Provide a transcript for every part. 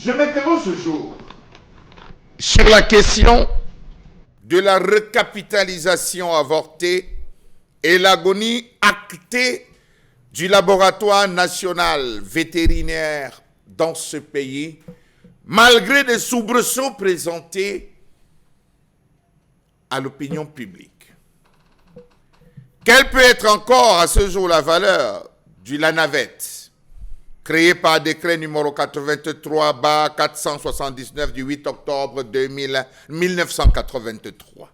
Je m'interroge ce jour sur la question de la recapitalisation avortée et l'agonie actée du laboratoire national vétérinaire dans ce pays, malgré des soubresauts présentés à l'opinion publique. Quelle peut être encore à ce jour la valeur du LANAVET, créé par décret numéro 83/479 du 8 octobre 1983.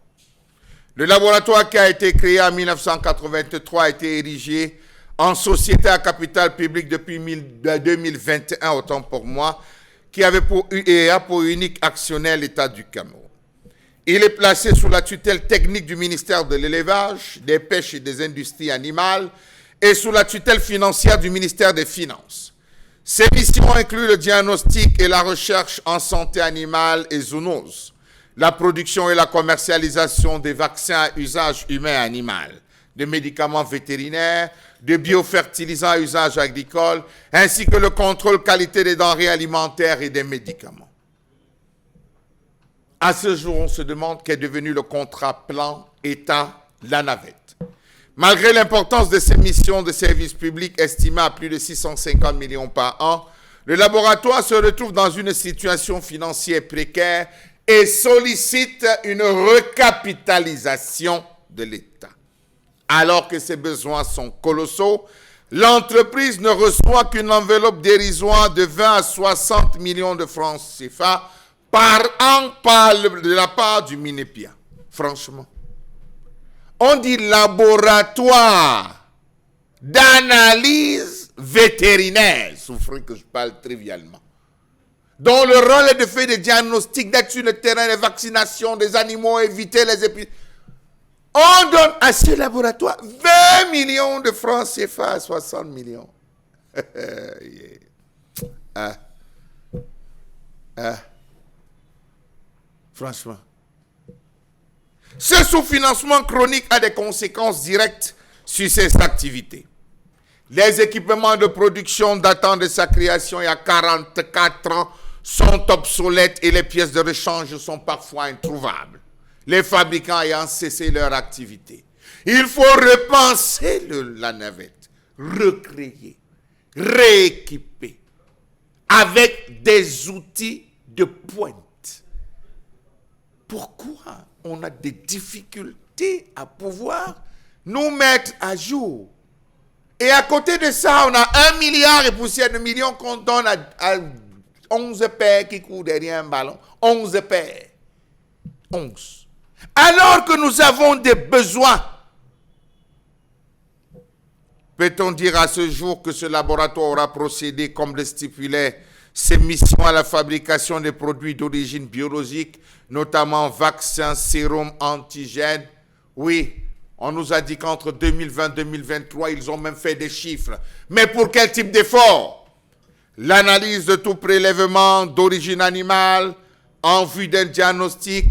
Le laboratoire qui a été créé en 1983 a été érigé en société à capital public depuis 2021, autant pour moi, qui avait pour unique actionnaire l'État du Cameroun. Il est placé sous la tutelle technique du ministère de l'Élevage, des Pêches et des Industries animales et sous la tutelle financière du ministère des Finances. Ses missions incluent le diagnostic et la recherche en santé animale et zoonose, la production et la commercialisation des vaccins à usage humain et animal, de médicaments vétérinaires, de biofertilisants à usage agricole, ainsi que le contrôle qualité des denrées alimentaires et des médicaments. À ce jour, on se demande qu'est devenu le contrat plan État-LANAVET. Malgré l'importance de ces missions de service public estimées à plus de 650 millions par an, le laboratoire se retrouve dans une situation financière précaire et sollicite une recapitalisation de l'État. Alors que ses besoins sont colossaux, l'entreprise ne reçoit qu'une enveloppe dérisoire de 20 à 60 millions de francs CFA par an de la part du Minepia. Franchement. On dit laboratoire d'analyse vétérinaire, souffrez que je parle trivialement, dont le rôle est de faire des diagnostics, d'être sur le terrain, des vaccinations des animaux, éviter les épidémies. On donne à ce laboratoire 20 millions de francs CFA à 60 millions. Franchement. Ce sous-financement chronique a des conséquences directes sur ses activités. Les équipements de production datant de sa création il y a 44 ans sont obsolètes et les pièces de rechange sont parfois introuvables, les fabricants ayant cessé leur activité. Il faut repenser la navette, recréer, rééquiper avec des outils de pointe. Pourquoi on a des difficultés à pouvoir nous mettre à jour? Et à côté de ça, on a 1 milliard et poussière de millions qu'on donne à 11 pères qui courent derrière un ballon. 11 pères. 11. Alors que nous avons des besoins. Peut-on dire à ce jour que ce laboratoire aura procédé comme le stipulait ses missions à la fabrication des produits d'origine biologique, notamment vaccins, sérums, antigènes? Oui, on nous a dit qu'entre 2020 et 2023, ils ont même fait des chiffres. Mais pour quel type d'effort? L'analyse de tout prélèvement d'origine animale en vue d'un diagnostic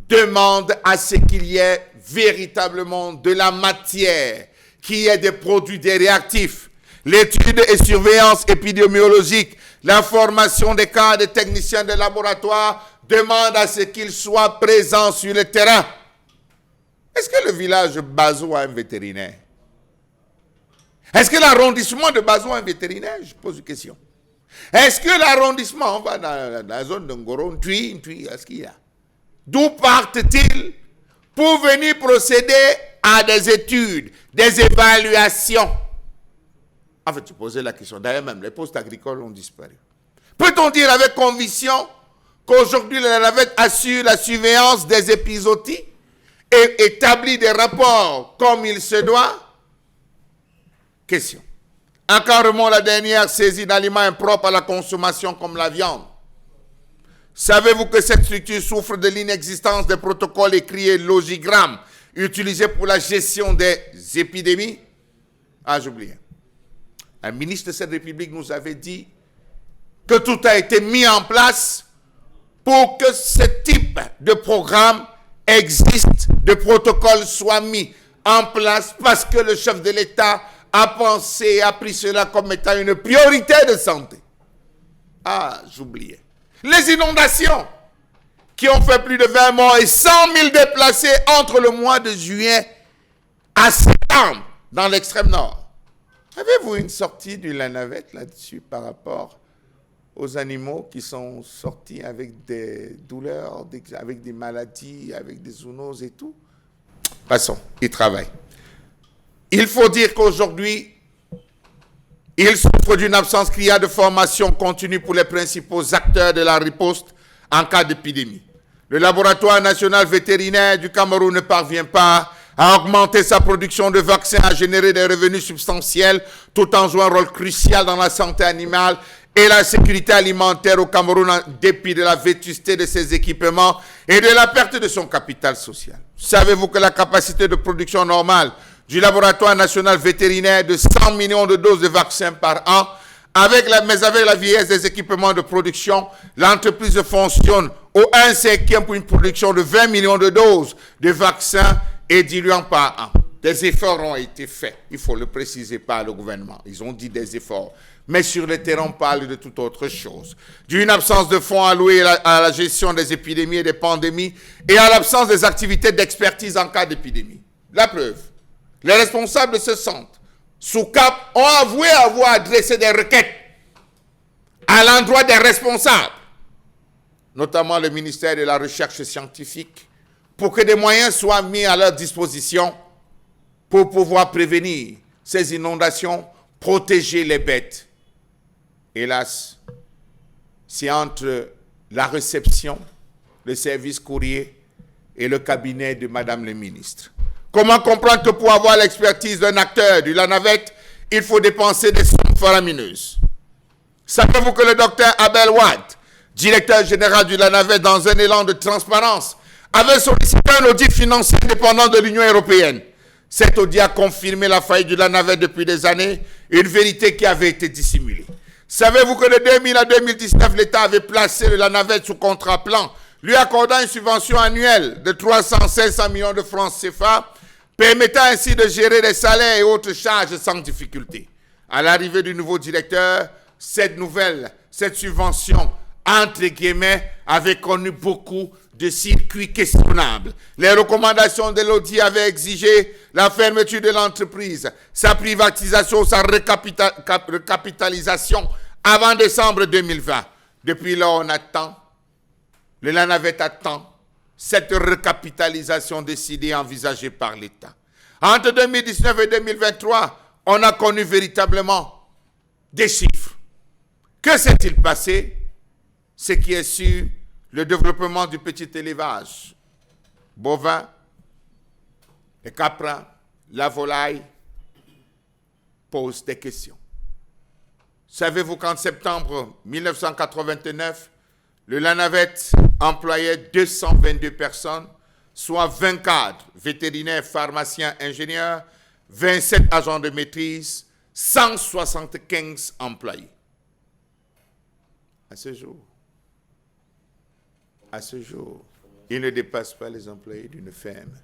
demande à ce qu'il y ait véritablement de la matière, qu'il y ait des produits, des réactifs. L'étude et surveillance épidémiologique, la formation des cadres et techniciens de laboratoire demande à ce qu'ils soient présents sur le terrain. Est-ce que le village Bazo a un vétérinaire? Est-ce que l'arrondissement de Bazo a un vétérinaire? Je pose une question. Est-ce que l'arrondissement, on va dans la zone de Ngoro, est-ce qu'il y a? D'où partent-ils pour venir procéder à des études, des évaluations? En fait, tu posais la question. D'ailleurs, même les postes agricoles ont disparu. Peut-on dire avec conviction qu'aujourd'hui, la navette assure la surveillance des épizooties et établit des rapports comme il se doit? Question. Encadrement la dernière saisie d'aliments impropres à la consommation comme la viande. Savez-vous que cette structure souffre de l'inexistence des protocoles écrits et logigrammes utilisés pour la gestion des épidémies? Ah, j'oubliais. Un ministre de cette République nous avait dit que tout a été mis en place pour que ce type de programme existe, de protocole soit mis en place parce que le chef de l'État a pensé, a pris cela comme étant une priorité de santé. Ah, j'oubliais. Les inondations qui ont fait plus de 20 morts et 100 000 déplacés entre le mois de juillet à septembre dans l'extrême nord. Avez-vous une sortie de la navette là-dessus par rapport aux animaux qui sont sortis avec des douleurs, avec des maladies, avec des zoonoses et tout? Passons, ils travaillent. Il faut dire qu'aujourd'hui, il souffre d'une absence criante de formation continue pour les principaux acteurs de la riposte en cas d'épidémie. Le laboratoire national vétérinaire du Cameroun ne parvient pas à augmenter sa production de vaccins, à générer des revenus substantiels, tout en jouant un rôle crucial dans la santé animale et la sécurité alimentaire au Cameroun, en dépit de la vétusté de ses équipements et de la perte de son capital social. Savez-vous que la capacité de production normale du laboratoire national vétérinaire de 100 millions de doses de vaccins par an, mais avec la vieillesse des équipements de production, l'entreprise fonctionne au 1/5 pour une production de 20 millions de doses de vaccins et diluants par an. Des efforts ont été faits, il faut le préciser par le gouvernement. Ils ont dit des efforts. Mais sur le terrain, on parle de toute autre chose. D'une absence de fonds alloués à la gestion des épidémies et des pandémies et à l'absence des activités d'expertise en cas d'épidémie. La preuve, les responsables de ce centre, sous cap, ont avoué avoir adressé des requêtes à l'endroit des responsables, notamment le ministère de la Recherche scientifique, pour que des moyens soient mis à leur disposition pour pouvoir prévenir ces inondations, protéger les bêtes. Hélas, c'est entre la réception, le service courrier et le cabinet de Madame le ministre. Comment comprendre que pour avoir l'expertise d'un acteur de la navette, il faut dépenser des sommes faramineuses? Savez-vous que le docteur Abel Watt, directeur général de la navette, dans un élan de transparence, avait sollicité un audit financier dépendant de l'Union européenne? Cet audit a confirmé la faillite de la navette depuis des années, une vérité qui avait été dissimulée. Savez-vous que de 2000 à 2019, l'État avait placé la navette sous contrat plan, lui accordant une subvention annuelle de 300-500 millions de francs CFA, permettant ainsi de gérer les salaires et autres charges sans difficulté. À l'arrivée du nouveau directeur, cette subvention, entre guillemets, avait connu beaucoup de circuits questionnables. Les recommandations de l'audit avaient exigé la fermeture de l'entreprise, sa privatisation, sa recapitalisation avant décembre 2020. Depuis là, on attend, la navette attend cette recapitalisation décidée et envisagée par l'État. Entre 2019 et 2023, on a connu véritablement des chiffres. Que s'est-il passé? Ce qui est sûr, le développement du petit élevage, bovin, les caprins, la volaille, pose des questions. Savez-vous qu'en septembre 1989, le La Navette employait 222 personnes, soit 20 cadres, vétérinaires, pharmaciens, ingénieurs, 27 agents de maîtrise, 175 employés. À ce jour, il ne dépasse pas les employés d'une ferme.